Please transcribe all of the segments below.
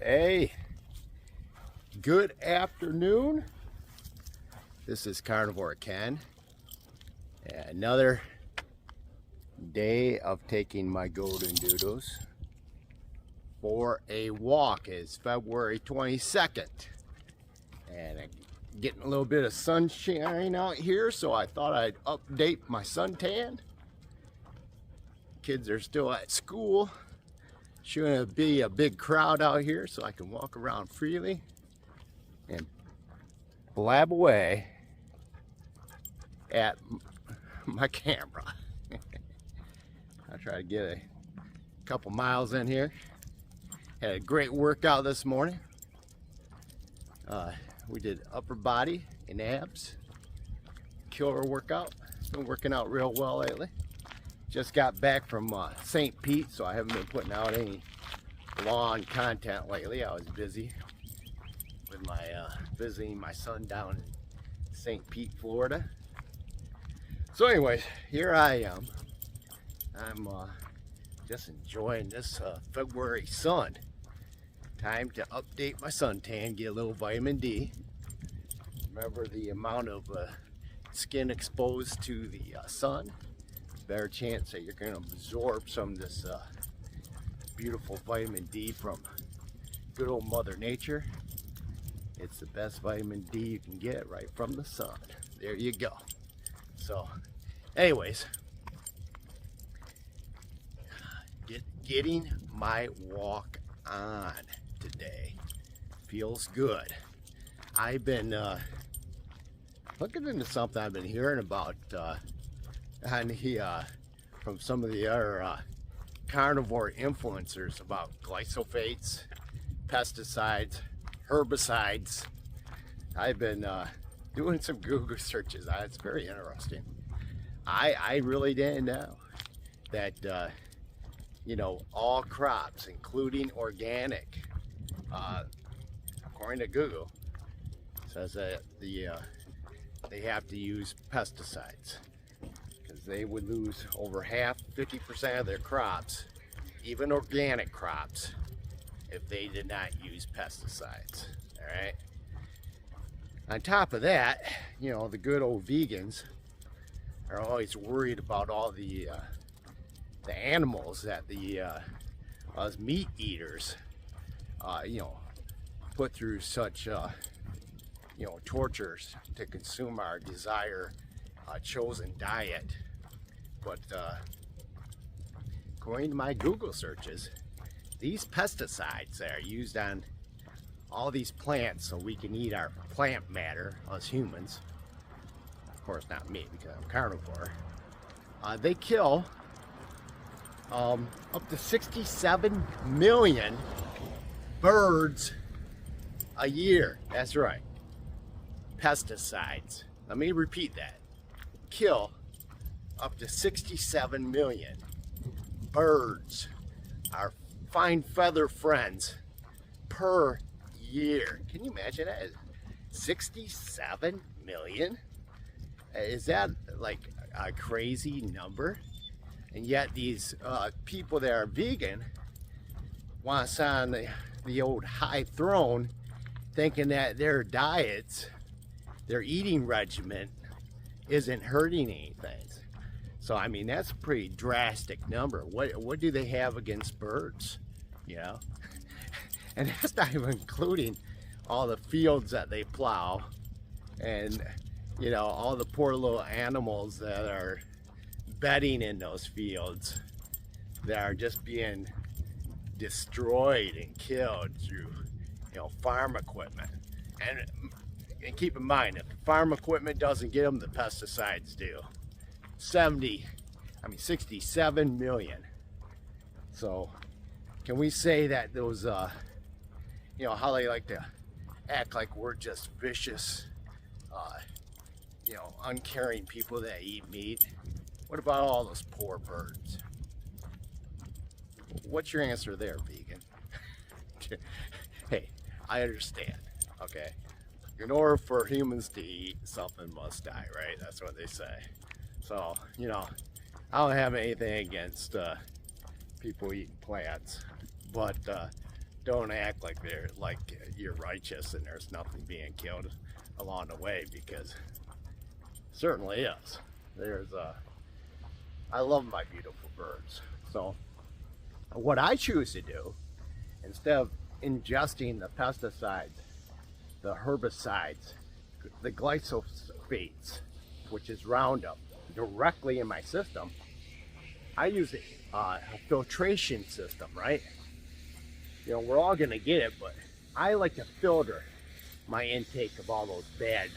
Hey, good afternoon. This is Carnivore Ken. Another day of taking my golden doodles for a walk. It's February 22nd, and I'm getting a little bit of sunshine out here, so I thought I'd update my suntan. Kids are still at school. Shouldn't be a big crowd out here, so I can walk around freely and blab away at my camera. I try to get a couple miles in here. Had a great workout this morning. We did upper body and abs. Killer workout. Been working out real well lately. Just got back from St. Pete, so I haven't been putting out any lawn content lately. I was busy with my visiting my son down in St. Pete, Florida. So anyways, here I am. I'm just enjoying this February sun. Time to update my suntan, get a little vitamin D. Remember, the amount of skin exposed to the sun, better chance that you're going to absorb some of this beautiful vitamin D from good old Mother Nature. It's the best vitamin D you can get right from the sun. There you go. So anyways, getting my walk on today feels good. I've been looking into something I've been hearing about from some of the other carnivore influencers about glyphosates, pesticides, herbicides. I've been doing some Google searches. It's very interesting. I really didn't know that all crops, including organic, according to Google, says that they have to use pesticides, because they would lose over 50% of their crops, even organic crops, if they did not use pesticides. All right. On top of that, the good old vegans are always worried about all the animals that us meat eaters, put through such tortures to consume our desired chosen diet. But according to my Google searches, these pesticides that are used on all these plants so we can eat our plant matter, us humans, of course not me because I'm carnivore, they kill up to 67 million birds a year. That's right. Pesticides. Let me repeat that. Kill up to 67 million birds, our fine feather friends, per year. Can you imagine that? 67 million? Is that like a crazy number? And yet these people that are vegan want to sit on the old high throne, thinking that their diets, their eating regimen, isn't hurting anything. So I mean, that's a pretty drastic number. What do they have against birds? And that's not even including all the fields that they plow, and all the poor little animals that are bedding in those fields that are just being destroyed and killed through farm equipment. And keep in mind, if the farm equipment doesn't get them, the pesticides do. 67 million. So can we say that those how they like to act like we're just vicious uncaring people that eat meat? What about all those poor birds? What's your answer there, vegan? Hey, I understand, okay? In order for humans to eat, something must die, right? That's what they say. So, I don't have anything against people eating plants, but don't act like you're righteous and there's nothing being killed along the way, because certainly is. I love my beautiful birds. So what I choose to do, instead of ingesting the pesticides, the herbicides, the glyphosates, which is Roundup, directly in my system, I use a filtration system, right? You know, we're all gonna get it, but I like to filter my intake of all those bad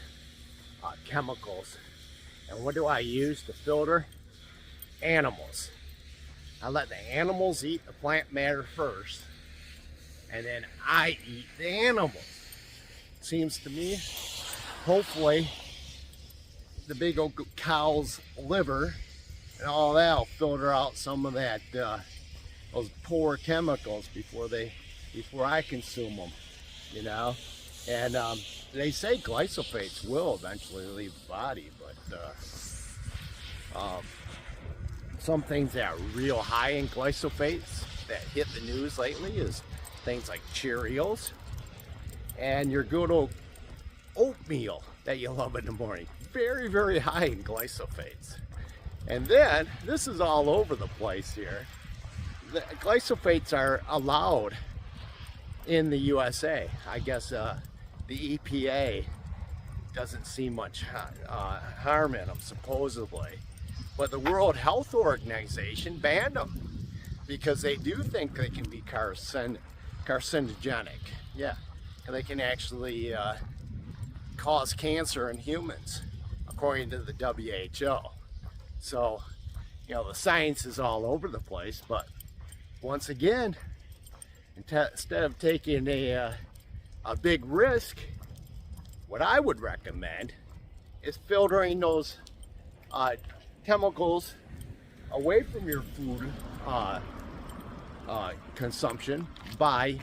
chemicals. And what do I use to filter? Animals. I let the animals eat the plant matter first, and then I eat the animals. Seems to me, hopefully, the big old cow's liver and all that will filter out some of that, those poor chemicals before I consume them, you know. And they say glyphosates will eventually leave the body, but some things that are real high in glyphosates that hit the news lately is things like Cheerios and your good old oatmeal that you love in the morning. Very, very high in glyphosates. And then, this is all over the place here. The glyphosates are allowed in the USA. I guess the EPA doesn't see much harm in them, supposedly. But the World Health Organization banned them because they do think they can be carcinogenic. Yeah, and they can actually cause cancer in humans, according to the WHO. So, you know, the science is all over the place, but once again, instead of taking a big risk, what I would recommend is filtering those chemicals away from your food consumption by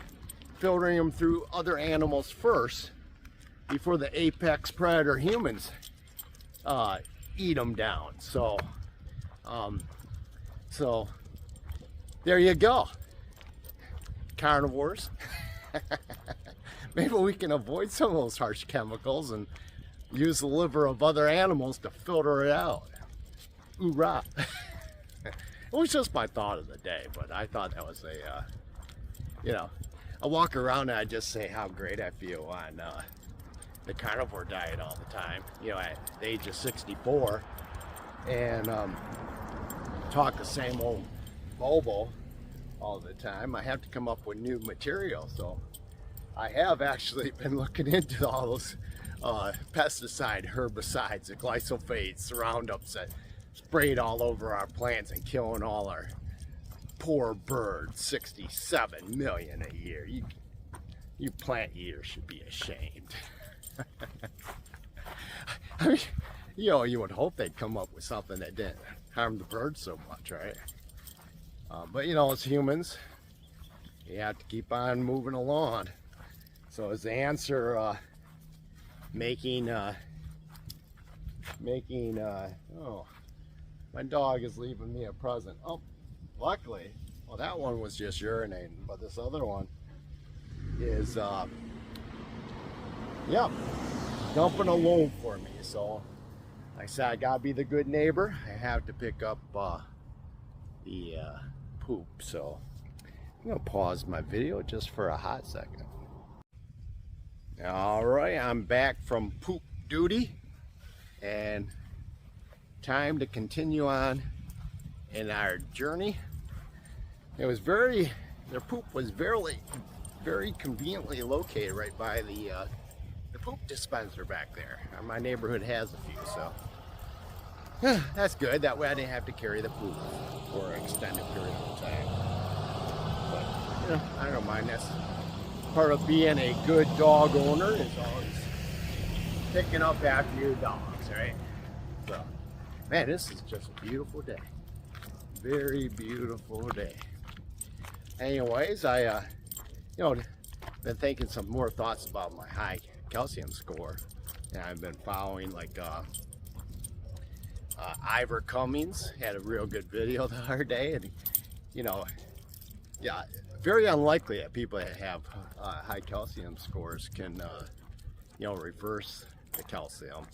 filtering them through other animals first before the apex predator humans eat them down. So there you go, carnivores. Maybe we can avoid some of those harsh chemicals and use the liver of other animals to filter it out. Hoorah. It was just my thought of the day, but I thought that was you know, I walk around and I just say how great I feel on the carnivore diet all the time, you know, at the age of 64, and talk the same old bobo all the time. I have to come up with new material, so I have actually been looking into all those pesticide, herbicides, the glyphosates, Roundups that sprayed all over our plants and killing all our poor birds. 67 million a year. You plant eaters should be ashamed. I mean, you know, you would hope they'd come up with something that didn't harm the birds so much, right? But you know, as humans, you have to keep on moving along. So as the answer, oh, my dog is leaving me a present. Oh, luckily, well, that one was just urinating, but this other one is, yeah, dumping a load for me. So like I said, I gotta be the good neighbor. I have to pick up the poop. So I'm gonna pause my video just for a hot second. All right, I'm back from poop duty, and time to continue on in our journey. It was their poop was very conveniently located right by the poop dispenser back there. My neighborhood has a few, so that's good. That way I didn't have to carry the poop for an extended period of time. But, you know, I don't mind. That's part of being a good dog owner, is always picking up after your dogs, right? So, man, this is just a beautiful day. Very beautiful day. Anyways, I, you know, been thinking some more thoughts about my high calcium score, and I've been following like Ivor Cummings had a real good video the other day, and you know, yeah, very unlikely that people that have high calcium scores can, you know, reverse the calcium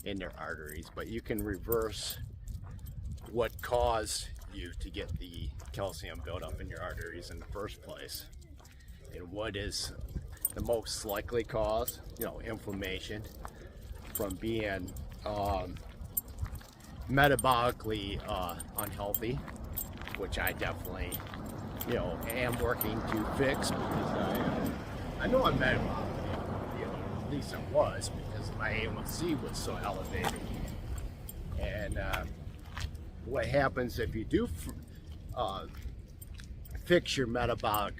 in their arteries, but you can reverse what caused you to get the calcium buildup in your arteries in the first place. And what is the most likely cause? You know, inflammation from being metabolically unhealthy, which I definitely, you know, am working to fix, because I know I'm metabolically, you know, at least I was, because my A1C was so elevated. And what happens if you do fix your metabolic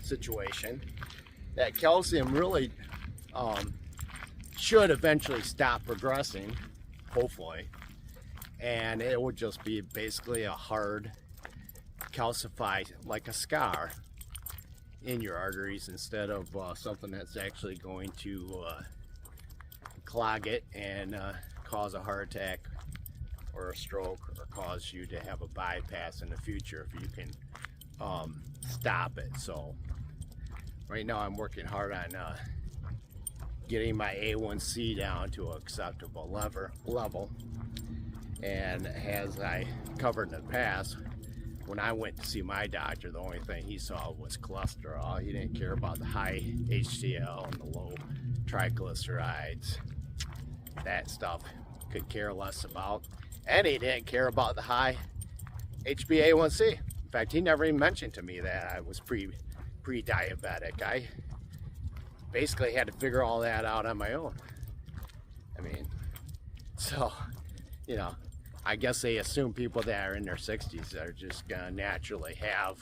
situation, that calcium really should eventually stop progressing, hopefully, and it would just be basically a hard calcify, like a scar in your arteries, instead of something that's actually going to clog it and cause a heart attack or a stroke, or cause you to have a bypass in the future if you can stop it. So right now I'm working hard on getting my A1C down to an acceptable level. And as I covered in the past, when I went to see my doctor, the only thing he saw was cholesterol. He didn't care about the high HDL and the low triglycerides. That stuff could care less about. And he didn't care about the high HbA1c. In fact, he never even mentioned to me that I was pre-diabetic. I basically had to figure all that out on my own. I mean, so, you know, I guess they assume people that are in their 60s are just gonna naturally have,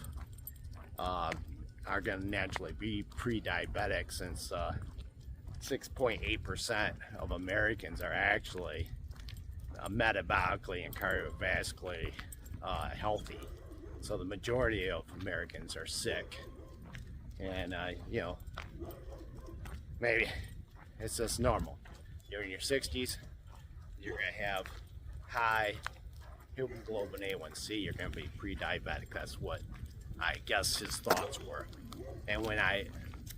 are gonna naturally be pre-diabetic, since 6.8% of Americans are actually metabolically and cardiovascularly healthy. So the majority of Americans are sick. And, you know, maybe it's just normal. You're in your 60s, you're going to have high hemoglobin A1C, you're going to be pre-diabetic. That's what I guess his thoughts were. And when I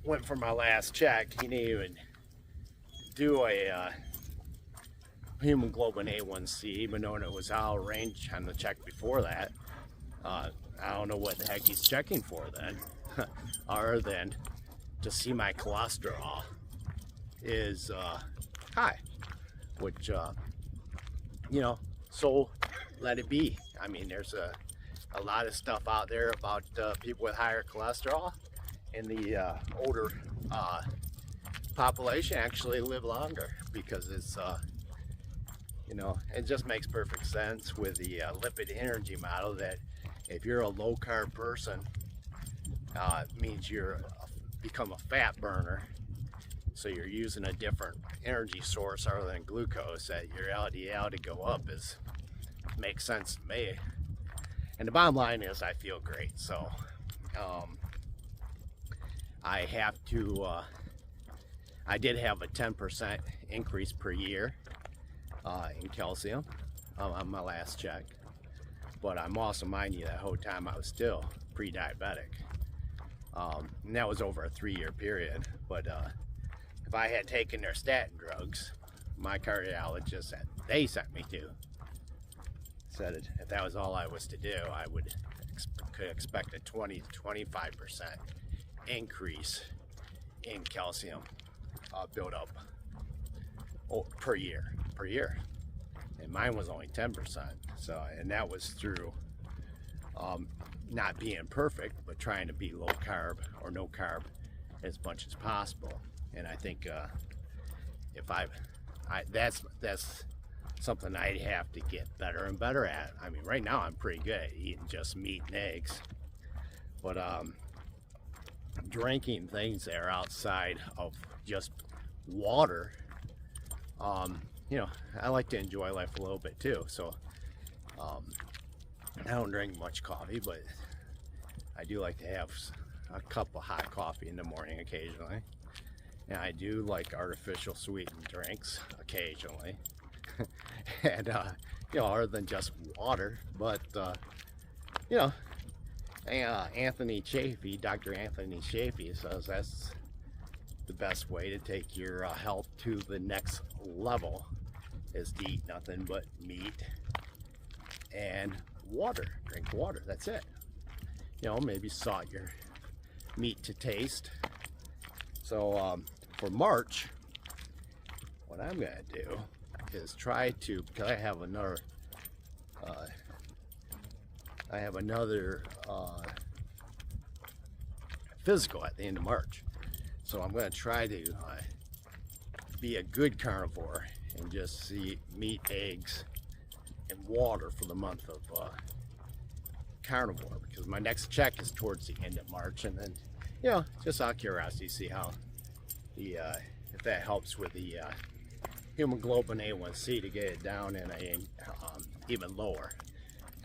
went for my last check, he didn't even do a hemoglobin A1C, even though it was out of range on the check before that. I don't know what the heck he's checking for then, other than to see my cholesterol is high, which, you know, so let it be. I mean, there's a lot of stuff out there about people with higher cholesterol, and the older population actually live longer, because it's you know, it just makes perfect sense with the lipid energy model, that if you're a low carb person, it means you're become a fat burner, so you're using a different energy source other than glucose, that your LDL to go up makes sense to me. And the bottom line is, I feel great. So I have to I did have a 10% increase per year in calcium on my last check, but I'm also, mind you, that whole time I was still pre-diabetic, and that was over a 3-year period. But if I had taken their statin drugs, my cardiologist that they sent me to said if that was all I was to do, I could expect a 20 to 25% increase in calcium buildup per year. And mine was only 10%. So, and that was through not being perfect, but trying to be low carb or no carb as much as possible. And I think if that's something I'd have to get better and better at. I mean, right now I'm pretty good at eating just meat and eggs, but drinking things that are outside of just water, you know, I like to enjoy life a little bit too. So I don't drink much coffee, but I do like to have a cup of hot coffee in the morning occasionally. And I do like artificial sweetened drinks occasionally. And you know, other than just water. But you know, Anthony Chafee, Dr. Anthony Chafee says that's the best way to take your health to the next level is to eat nothing but meat and water. Drink water, that's it. You know, maybe salt your meat to taste. So for March, what I'm gonna do is try to, because I have another physical at the end of March. So I'm going to try to be a good carnivore and just eat meat, eggs, and water for the month of carnivore, because my next check is towards the end of March, and then, you know, just out of curiosity, see how the if that helps with the hemoglobin A1C to get it down in a even lower.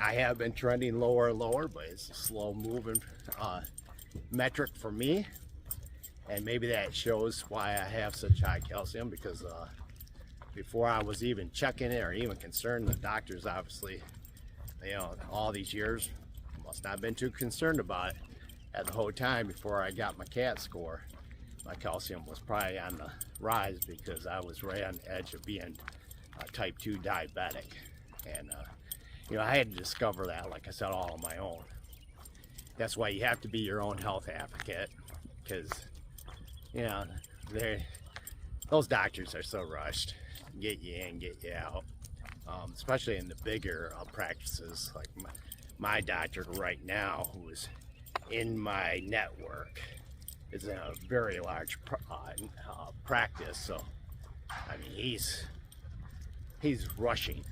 I have been trending lower and lower, but it's a slow moving metric for me, and maybe that shows why I have such high calcium, because before I was even checking it or even concerned, the doctors obviously, you know, all these years must not have been too concerned about it. At the whole time before I got my CAT score, my calcium was probably on the rise, because I was right on the edge of being type 2 diabetic. And you know, I had to discover that, like I said, all on my own. That's why you have to be your own health advocate, because, you know, those doctors are so rushed. Get you in, get you out. Especially in the bigger practices, like my doctor right now, who is in my network, is in a very large practice. So, I mean, he's rushing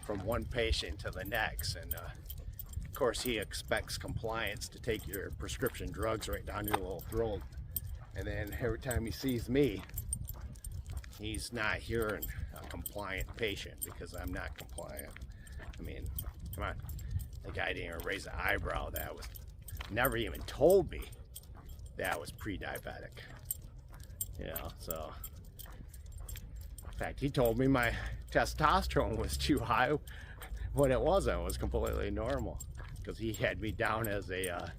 from one patient to the next, and of course he expects compliance to take your prescription drugs right down your little throat, and then every time he sees me, he's not hearing a compliant patient, because I'm not compliant. I mean, come on, the guy didn't even raise an eyebrow. That was never even told me that I was pre-diabetic, you know. So in fact, he told me my testosterone was too high when it wasn't. It was completely normal, because he had me down as a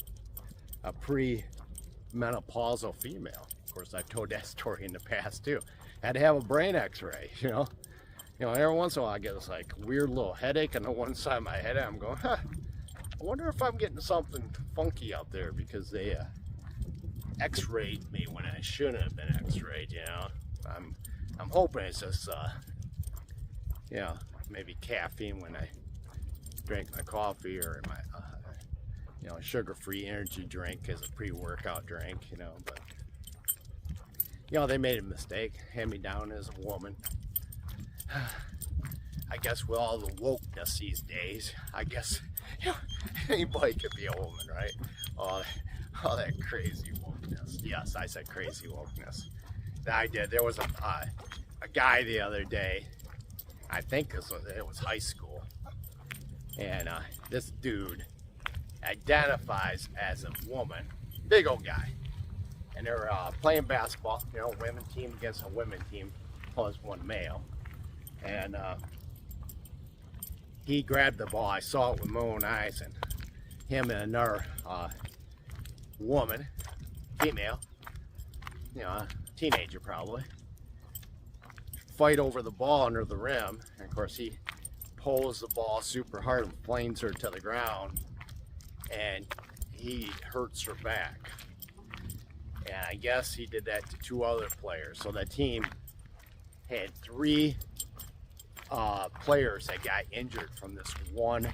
pre-menopausal female. Of course, I've told that story in the past too. Had to have a brain x-ray, you know. Every once in a while I get this like weird little headache on the one side of my head, and I'm going, huh, I wonder if I'm getting something funky out there, because they x-rayed me when I shouldn't have been x-rayed, you know. I'm hoping it's just you know, maybe caffeine when I drink my coffee, or my you know, sugar-free energy drink as a pre-workout drink, you know. But you know, they made a mistake, hand me down as a woman. I guess with all the wokeness these days, I guess, you know, anybody could be a woman, right? All that crazy wokeness. Yes, I said crazy wokeness. That I did. There was a guy the other day, I think it was high school, and this dude identifies as a woman, big old guy, and they're playing basketball, you know, women team against a women team, plus one male, and he grabbed the ball. I saw it with my own eyes, and him and another woman, female, you know, teenager probably, fight over the ball under the rim, and of course he pulls the ball super hard and flings her to the ground, and he hurts her back. And I guess he did that to two other players. So the team had three players that got injured from this one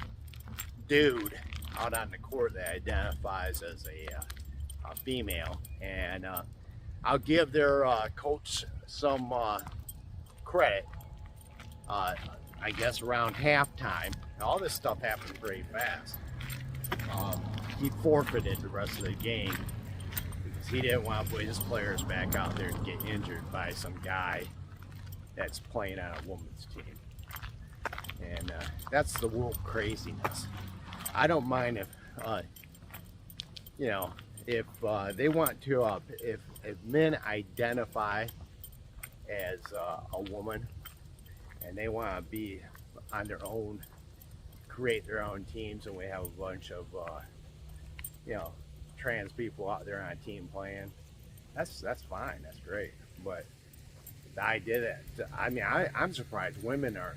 dude out on the court that identifies as a female. And I'll give their coach some credit. I guess around halftime, all this stuff happened very fast. He forfeited the rest of the game because he didn't want to put his players back out there to get injured by some guy that's playing on a woman's team. And that's the world craziness. I don't mind if, you know, if they want to, if men identify as a woman and they want to be on their own, create their own teams, and we have a bunch of you know, trans people out there on a team playing. That's fine. That's great. But the idea that, I mean, I'm surprised women are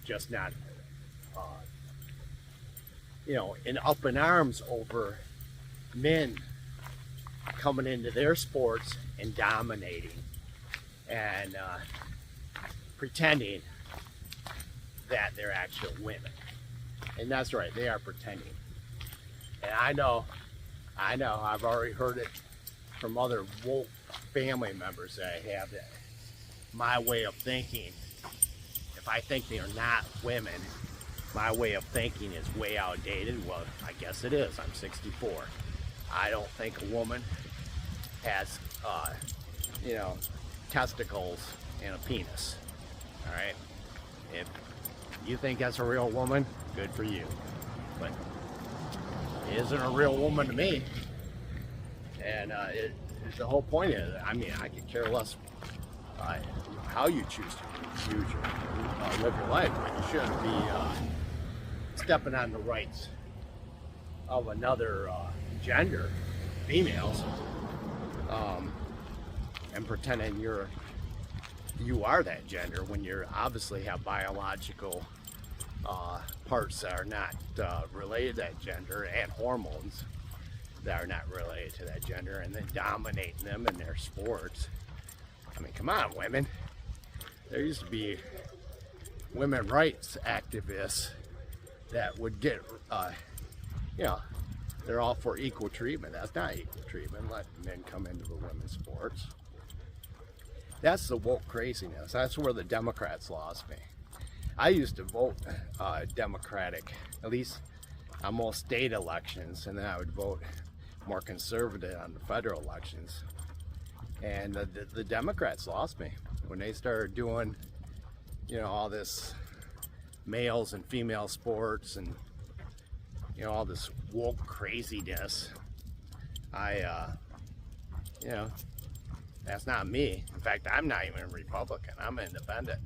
just not, uh, you know, up in arms over men coming into their sports and dominating and pretending that they're actual women. And that's right, they are pretending. And I know, I've already heard it from other woke family members that I have, that my way of thinking, if I think they are not women, my way of thinking is way outdated. Well, I guess it is. I'm 64. I don't think a woman has, you know, testicles and a penis. All right? If you think that's a real woman, good for you. But it isn't a real woman to me. And the whole point is, I mean, I could care less how you choose to live your life, but you shouldn't be stepping on the rights of another gender, females, and pretending you are that gender when you obviously have biological parts that are not related to that gender, and hormones that are not related to that gender, and then dominating them in their sports. I mean, come on, women. There used to be women rights activists that would get, you know, they're all for equal treatment. That's not equal treatment. Let men come into the women's sports. That's the woke craziness. That's where the Democrats lost me. I used to vote Democratic, at least on most state elections, and then I would vote more conservative on the federal elections. And the Democrats lost me when they started doing, you know, all this males and female sports and, you know, all this woke craziness. You know, that's not me. In fact, I'm not even a Republican. I'm an independent.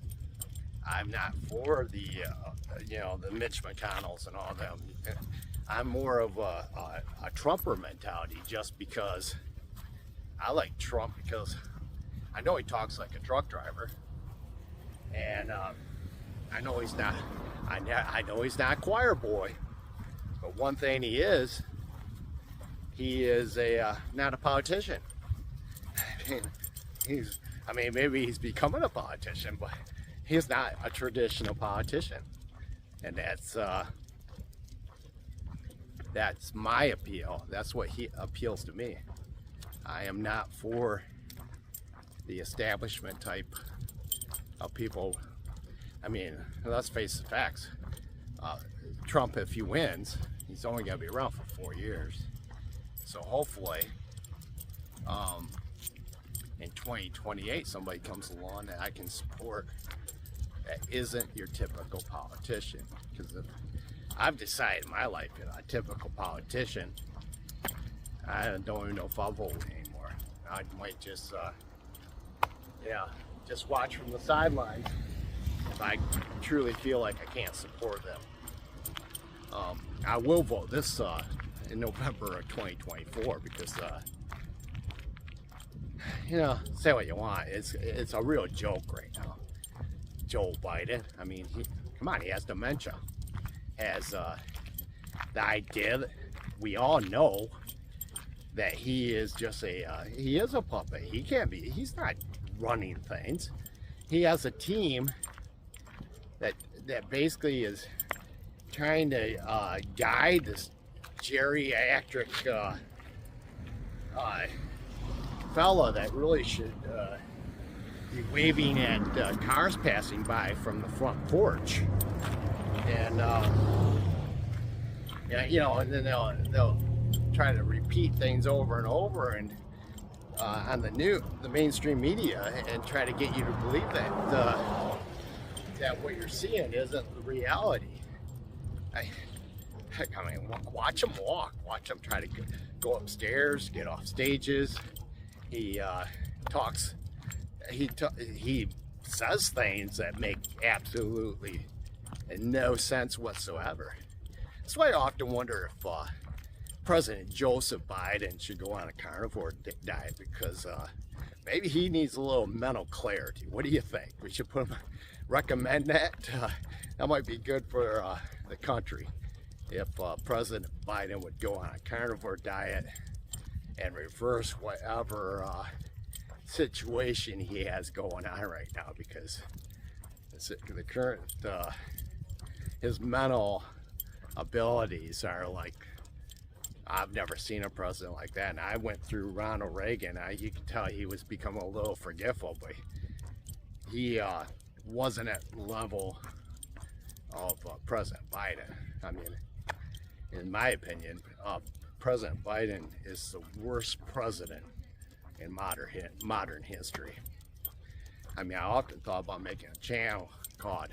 I'm not for the, you know, the Mitch McConnells and all them. I'm more of a Trumper mentality, just because I like Trump, because I know he talks like a truck driver, and I know he's not. I know he's not a choir boy, but one thing he is a not a politician. I mean, maybe he's becoming a politician, but he's not a traditional politician, and that's my appeal. That's what he appeals to me. I am not for the establishment type of people. I mean, let's face the facts. Trump, if he wins, he's only going to be around for 4 years. So hopefully, in 2028, somebody comes along that I can support that isn't your typical politician. Because I've decided in my life, you know, a typical politician, I don't even know if I'll vote anymore. I might just, yeah, just watch from the sidelines if I truly feel like I can't support them. I will vote this in November of 2024 because, you know, say what you want, it's a real joke right now. Joe Biden, I mean, come on, he has dementia. Has the idea that we all know that he is just he is a puppet. He can't be, he's not running things. He has a team that basically is trying to guide this geriatric fella that really should be waving at cars passing by from the front porch. And yeah, you know, and then they'll try to repeat things over and over, and on the mainstream media, and try to get you to believe that what you're seeing isn't the reality. I mean, watch him walk. Watch him try to go upstairs, get off stages. He talks. He says things that make absolutely no sense whatsoever. That's why I often wonder if President Joseph Biden should go on a carnivore diet because maybe he needs a little mental clarity. What do you think? We should recommend that. That might be good for the country if President Biden would go on a carnivore diet and reverse whatever situation he has going on right now, because the current his mental abilities are like, I've never seen a president like that. And I went through Ronald Reagan. You could tell he was becoming a little forgetful, but he wasn't at the level of President Biden. I mean, in my opinion, President Biden is the worst president in modern history. I mean, I often thought about making a channel called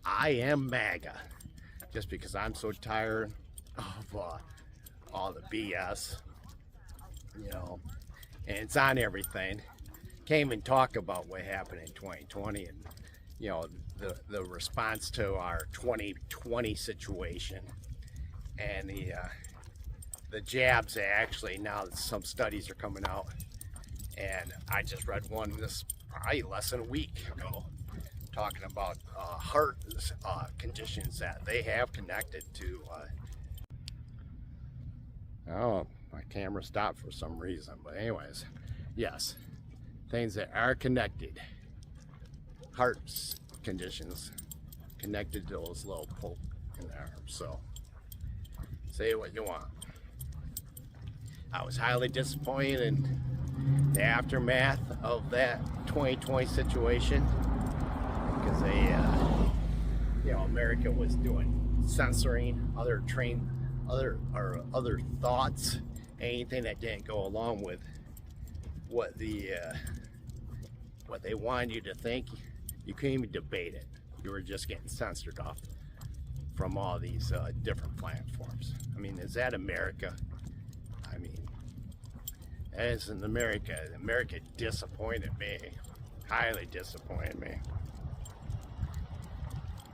I Am MAGA, just because I'm so tired of all the BS, you know, and it's on everything. Came and talk about what happened in 2020 and, you know, the response to our 2020 situation, and the jabs. Actually, now some studies are coming out, and I just read one this probably less than a week ago, talking about heart conditions that they have connected to. Oh, my camera stopped for some reason, but anyways, yes, things that are connected, heart conditions connected to those little poke in there. So say what you want. I was highly disappointed in the aftermath of that 2020 situation, because they, you know, America was doing censoring other thoughts, anything that didn't go along with what they wanted you to think. You couldn't even debate it. You were just getting censored off from all these different platforms. I mean, is that America? I mean, as in America disappointed me, highly disappointed me.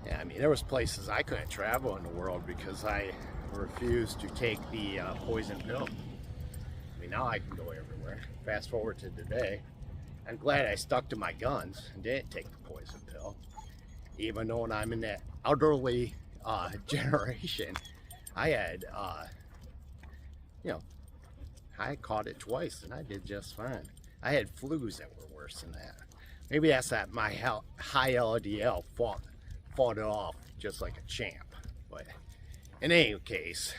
Yeah, I mean, there was places I couldn't travel in the world because I refused to take the poison pill. I mean, now I can go everywhere. Fast forward to today, I'm glad I stuck to my guns and didn't take the poison pill, even though when I'm in that elderly generation. I had, you know, I caught it twice and I did just fine. I had flus that were worse than that. Maybe that's that my high LDL fought it off just like a champ. But in any case,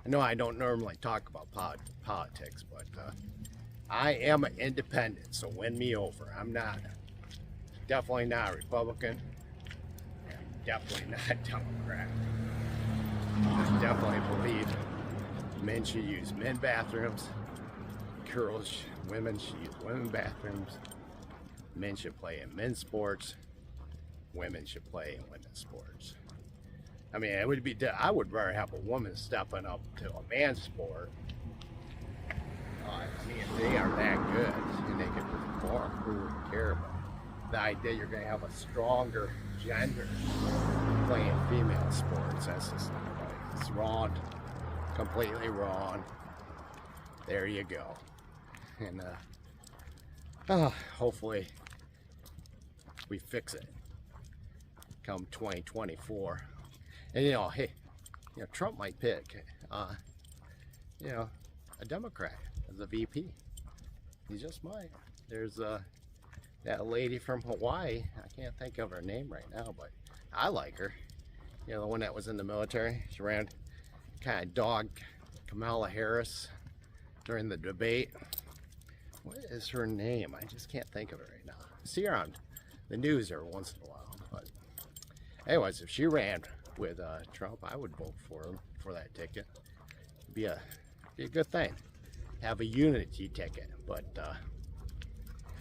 I know I don't normally talk about politics, but I am an independent, so win me over. I'm definitely not a Republican, and definitely not a Democrat. I definitely believe men should use men's bathrooms, women should use women's bathrooms, men should play in men's sports, women should play in women's sports. I mean, I would rather have a woman stepping up to a man's sport. I mean, if they are that good and they can perform, who would care? But the idea you're going to have a stronger gender playing female sports, that's just not right. It's wrong, completely wrong. There you go. And hopefully we fix it come 2024. And, you know, hey, you know, Trump might pick, you know, a Democrat as a VP. He just might. There's that lady from Hawaii. I can't think of her name right now, but I like her. You know, the one that was in the military. She ran, kind of dogged Kamala Harris during the debate. What is her name? I just can't think of it right now. I see her on the news every once in a while. But anyways, if she ran with Trump, I would vote for him for that ticket. It'd be a good thing. Have a unity ticket. But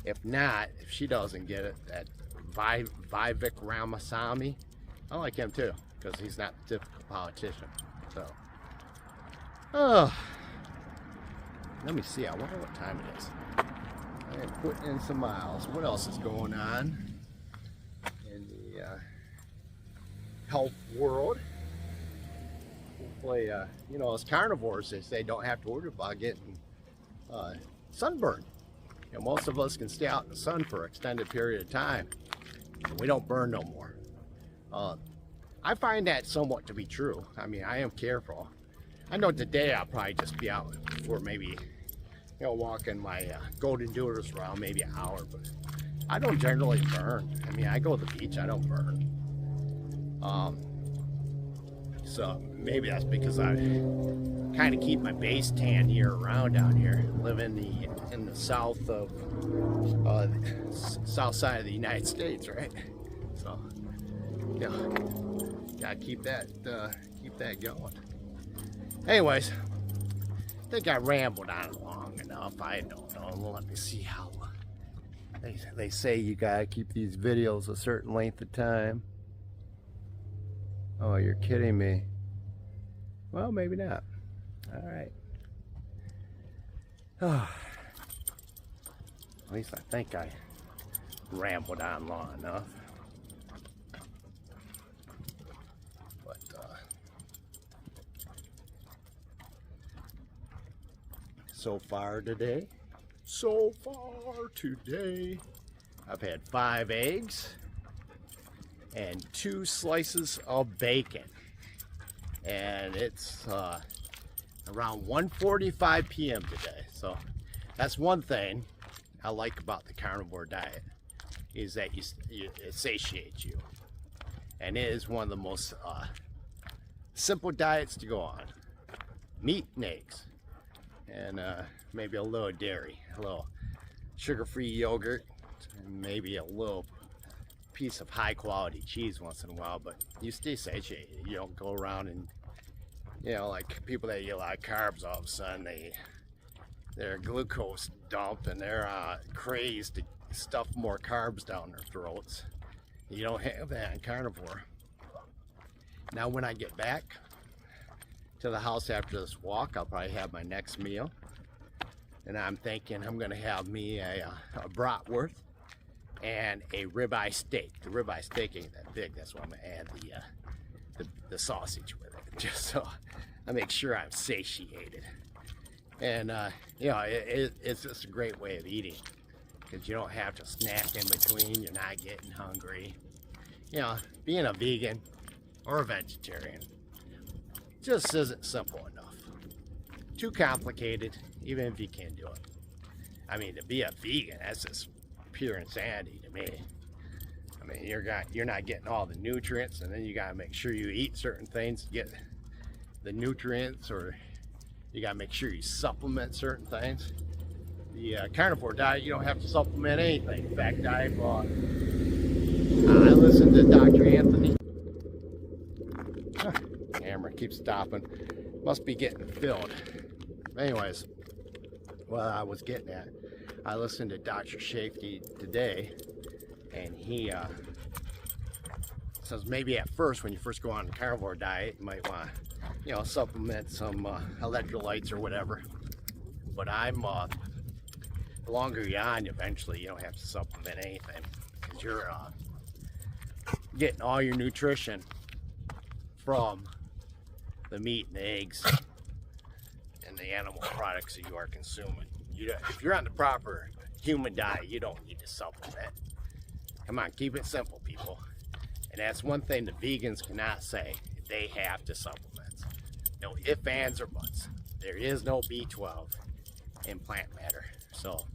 if not, if she doesn't get it, that Vivek Ramaswamy, I like him too, because he's not the typical politician. So, let me see. I wonder what time it is. I am putting in some miles. What else is going on in the health world? hopefully, you know, as carnivores, they say don't have to worry about getting sunburned. You know, most of us can stay out in the sun for an extended period of time, and we don't burn no more. I find that somewhat to be true. I mean, I am careful. I know today I'll probably just be out for maybe, you know, walking my golden doodles around maybe an hour, but I don't generally burn. I mean, I go to the beach, I don't burn. So maybe that's because I kind of keep my base tan year round down here. Live in the south of south side of the United States, right? So yeah, gotta keep that going. Anyways, I think I rambled on long enough. I don't know. Let me see how they say you gotta keep these videos a certain length of time. Oh, you're kidding me. Well, maybe not. All right. Oh, at least I think I rambled on long enough. But so far today, I've had 5 eggs and 2 slices of bacon, and it's around 1:45 p.m. today. So that's one thing I like about the carnivore diet, is that it satiates you, and it is one of the most simple diets to go on. Meat and eggs, and maybe a little dairy, a little sugar-free yogurt, and maybe a little piece of high-quality cheese once in a while, but you stay satiated. You don't go around and, you know, like people that eat a lot of carbs, all of a sudden their glucose dump and they're crazed to stuff more carbs down their throats. You don't have that in carnivore. Now when I get back to the house after this walk, I'll probably have my next meal, and I'm thinking I'm gonna have me a bratwurst and a ribeye steak. The ribeye steak ain't that big, that's why I'm gonna add the sausage with it, just so I make sure I'm satiated. And you know, it's just a great way of eating, because you don't have to snack in between. You're not getting hungry. You know, being a vegan or a vegetarian just isn't simple enough. Too complicated, even if you can do it. I mean, to be a vegan, that's just pure insanity to me. I mean, you're not getting all the nutrients, and then you gotta make sure you eat certain things to get the nutrients, or you gotta make sure you supplement certain things. The carnivore diet, you don't have to supplement anything. In fact, I listened to Dr. Anthony. Camera keeps stopping. Must be getting filled. Anyways, what I was getting at, I listened to Dr. Shafty today, and he says maybe at first, when you first go on the carnivore diet, you might want to, you know, supplement some electrolytes or whatever. But the longer you're on, eventually you don't have to supplement anything, because you're getting all your nutrition from the meat and the eggs and the animal products that you are consuming. If you're on the proper human diet, you don't need to supplement. Come on, keep it simple, people. And that's one thing the vegans cannot say. They have to supplement. No ifs, ands, or buts. There is no B12 in plant matter. So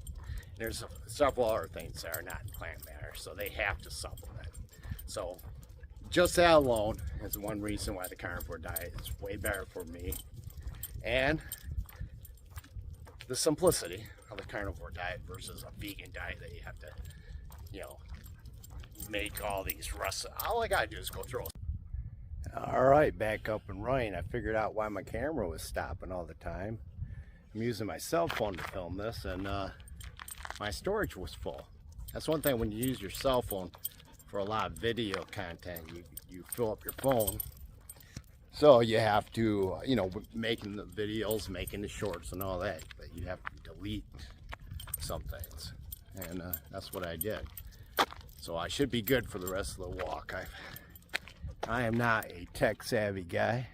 there's several other things that are not in plant matter, so they have to supplement. So just that alone is one reason why the carnivore diet is way better for me. And the simplicity of the carnivore diet versus a vegan diet that you have to, you know, make all these recipes. All I gotta do is go through it. All right, back up and running. I figured out why my camera was stopping all the time. I'm using my cell phone to film this, and my storage was full. That's one thing when you use your cell phone for a lot of video content, you fill up your phone. So you have to, you know, making the videos, making the shorts and all that, but you have to delete some things. And that's what I did. So I should be good for the rest of the walk. I am not a tech savvy guy.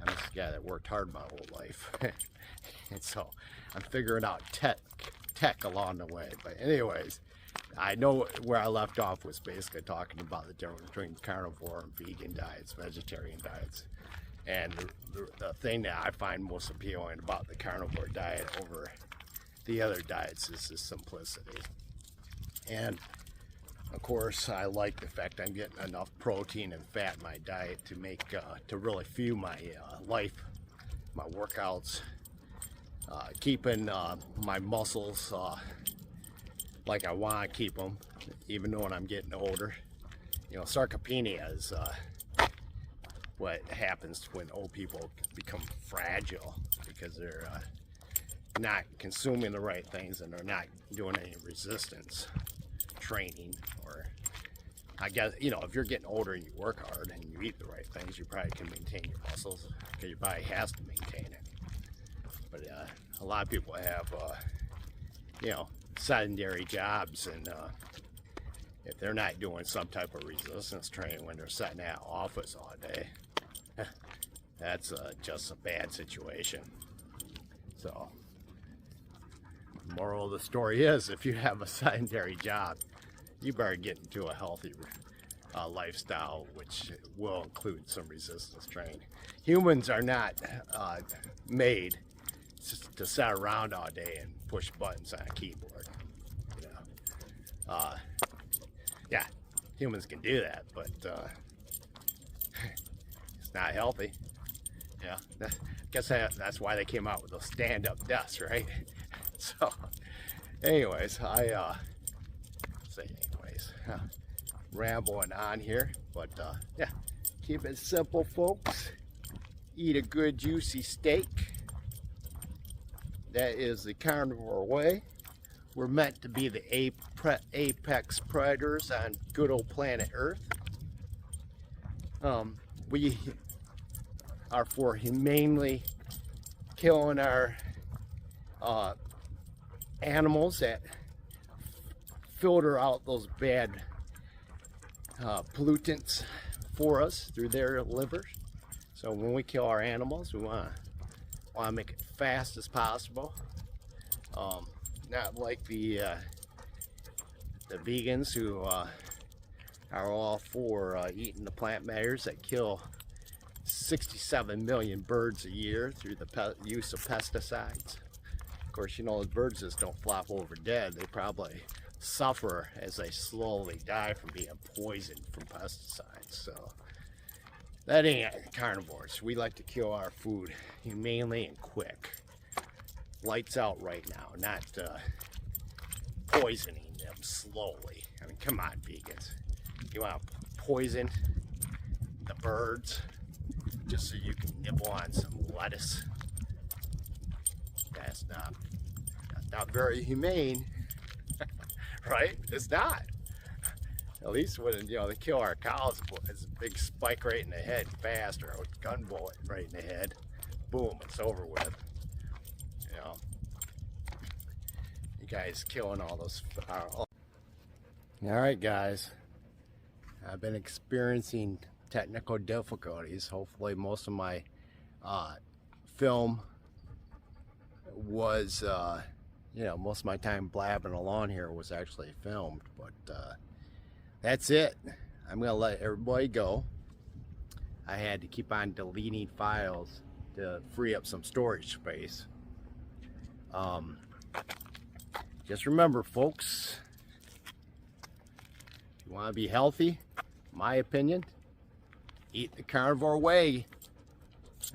I'm this guy that worked hard my whole life. And so I'm figuring out tech along the way. But anyways, I know where I left off was basically talking about the difference between carnivore and vegan diets, vegetarian diets. And the thing that I find most appealing about the carnivore diet over the other diets is the simplicity. And of course, I like the fact I'm getting enough protein and fat in my diet to make to really fuel my life, my workouts, keeping my muscles like I want to keep them, even though when I'm getting older. You know, sarcopenia is what happens when old people become fragile because they're not consuming the right things and they're not doing any resistance training. Or I guess, you know, if you're getting older and you work hard and you eat the right things, you probably can maintain your muscles because your body has to maintain it. But a lot of people have you know, sedentary jobs, and if they're not doing some type of resistance training when they're sitting at office all day, that's just a bad situation. So moral of the story is, if you have a sedentary job, you better get into a healthy lifestyle, which will include some resistance training. Humans are not made to sit around all day and push buttons on a keyboard. You know? Yeah, humans can do that, but it's not healthy. Yeah, I guess that's why they came out with those stand-up desks, right? So, anyways, rambling on here, but yeah, keep it simple, folks. Eat a good juicy steak. That is the carnivore way. We're meant to be the apex predators on good old planet Earth. We are for humanely killing our animals that filter out those bad pollutants for us through their livers. So when we kill our animals, we want to make it fast as possible. Not like the vegans who are all for eating the plant matters that kill 67 million birds a year through the use of pesticides. Of course, you know, the birds just don't flop over dead. They probably suffer as they slowly die from being poisoned from pesticides. So that ain't carnivores. We like to kill our food humanely and quick. Lights out right now, not poisoning them slowly. I mean, come on, vegans. You want to poison the birds just so you can nibble on some lettuce? That's not very humane, right? It's not. At least when, you know, they kill our cows, it's a big spike right in the head fast, or a gun bullet right in the head. Boom, it's over with. You know, you guys killing all those. All right, guys. I've been experiencing technical difficulties. Hopefully, most of my film was, you know, most of my time blabbing along here was actually filmed, but that's it. I'm gonna let everybody go. I had to keep on deleting files to free up some storage space. Just remember, folks, if you want to be healthy, my opinion, eat the carnivore way,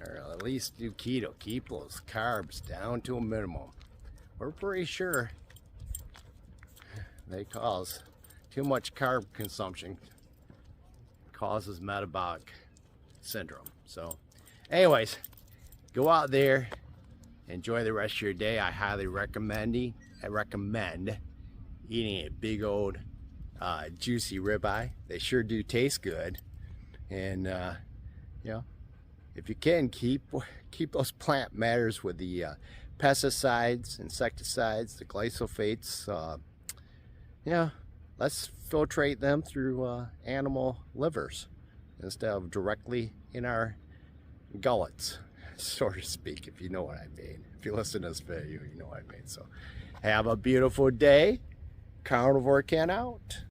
or at least do keto. Keep those carbs down to a minimum. We're pretty sure they cause too much carb consumption causes metabolic syndrome. So anyways, go out there, enjoy the rest of your day. I highly recommend eating a big old juicy ribeye. They sure do taste good. And you know, if you can, keep those plant matters with the pesticides, insecticides, the glyphosates. Yeah, let's filtrate them through animal livers instead of directly in our gullets, so to speak, if you know what I mean. If you listen to this video, you know what I mean. So have a beautiful day. Carnivore Ken out.